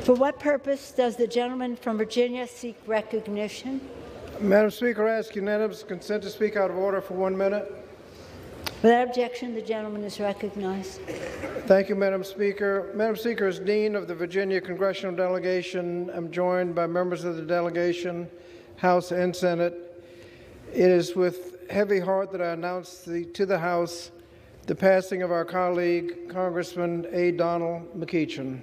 For what purpose does the gentleman from Virginia seek recognition? Madam Speaker, I ask unanimous consent to speak out of order for 1 minute. Without objection, the gentleman is recognized. Thank you, Madam Speaker. Madam Speaker, as Dean of the Virginia Congressional Delegation, I'm joined by members of the delegation, House and Senate. It is with heavy heart that I announce to the House the passing of our colleague, Congressman A. McEachin.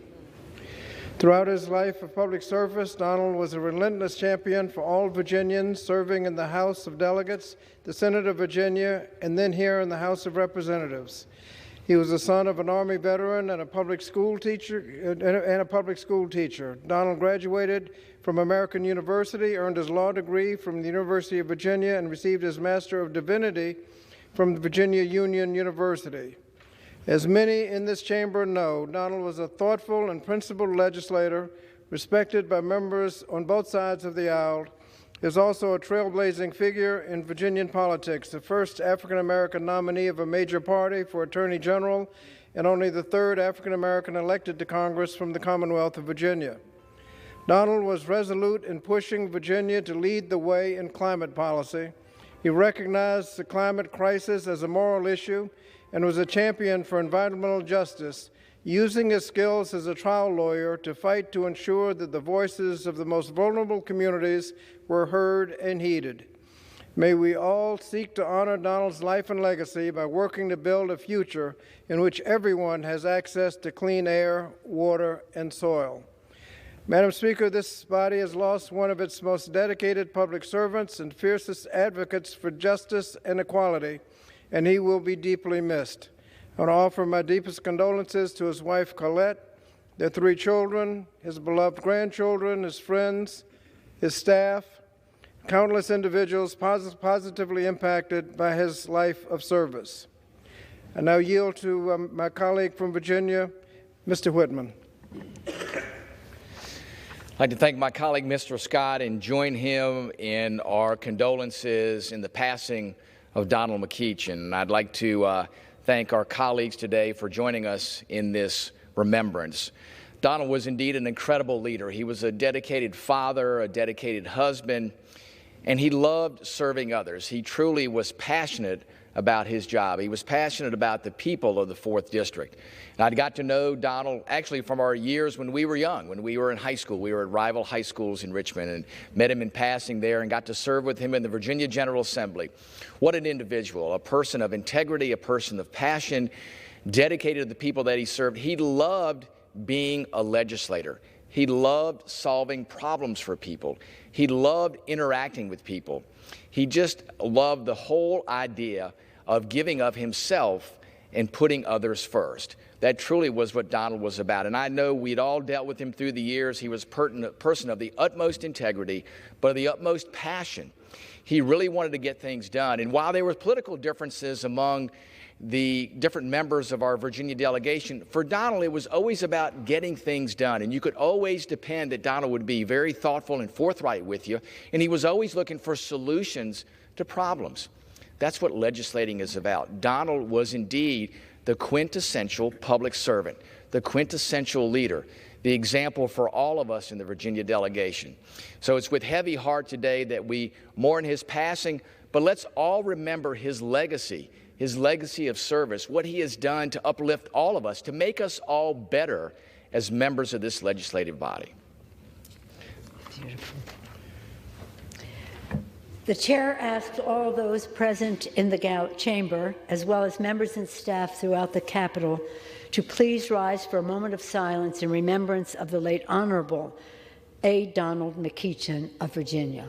Throughout his life of public service, Donald was a relentless champion for all Virginians, serving in the House of Delegates, the Senate of Virginia, and then here in the House of Representatives. He was the son of an Army veteran and a public school teacher. Donald graduated from American University, earned his law degree from the University of Virginia, and received his Master of Divinity from Virginia Union University. As many in this chamber know, Donald was a thoughtful and principled legislator, respected by members on both sides of the aisle. He is also a trailblazing figure in Virginian politics, the first African-American nominee of a major party for Attorney General, and only the third African-American elected to Congress from the Commonwealth of Virginia. Donald was resolute in pushing Virginia to lead the way in climate policy. He recognized the climate crisis as a moral issue and was a champion for environmental justice, using his skills as a trial lawyer to fight to ensure that the voices of the most vulnerable communities were heard and heeded. May we all seek to honor Donald's life and legacy by working to build a future in which everyone has access to clean air, water, and soil. Madam Speaker, this body has lost one of its most dedicated public servants and fiercest advocates for justice and equality, and he will be deeply missed. I want to offer my deepest condolences to his wife, Colette, their 3 children, his beloved grandchildren, his friends, his staff, countless individuals positively impacted by his life of service. I now yield to my colleague from Virginia, Mr. Whitman. I'd like to thank my colleague, Mr. Scott, and join him in our condolences in the passing of Donald McEachin. And I'd like to thank our colleagues today for joining us in this remembrance. Donald was indeed an incredible leader. He was a dedicated father, a dedicated husband, and he loved serving others. He truly was passionate about his job. He was passionate about the people of the 4th District. And I got to know Donald actually from our years when we were young, when we were in high school. We were at rival high schools in Richmond and met him in passing there and got to serve with him in the Virginia General Assembly. What an individual, a person of integrity, a person of passion, dedicated to the people that he served. He loved being a legislator. He loved solving problems for people. He loved interacting with people. He just loved the whole idea of giving of himself and putting others first. That truly was what Donald was about. And I know we'd all dealt with him through the years. He was a person of the utmost integrity, but of the utmost passion. He really wanted to get things done. And while there were political differences among the different members of our Virginia delegation, for Donald, it was always about getting things done. And you could always depend that Donald would be very thoughtful and forthright with you. And he was always looking for solutions to problems. That's what legislating is about. Donald was indeed the quintessential public servant, the quintessential leader, the example for all of us in the Virginia delegation. So it's with heavy heart today that we mourn his passing, but let's all remember his legacy of service, what he has done to uplift all of us, to make us all better as members of this legislative body. Beautiful. The chair asks all those present in the chamber, as well as members and staff throughout the Capitol, to please rise for a moment of silence in remembrance of the late Honorable A. Donald McEachin of Virginia.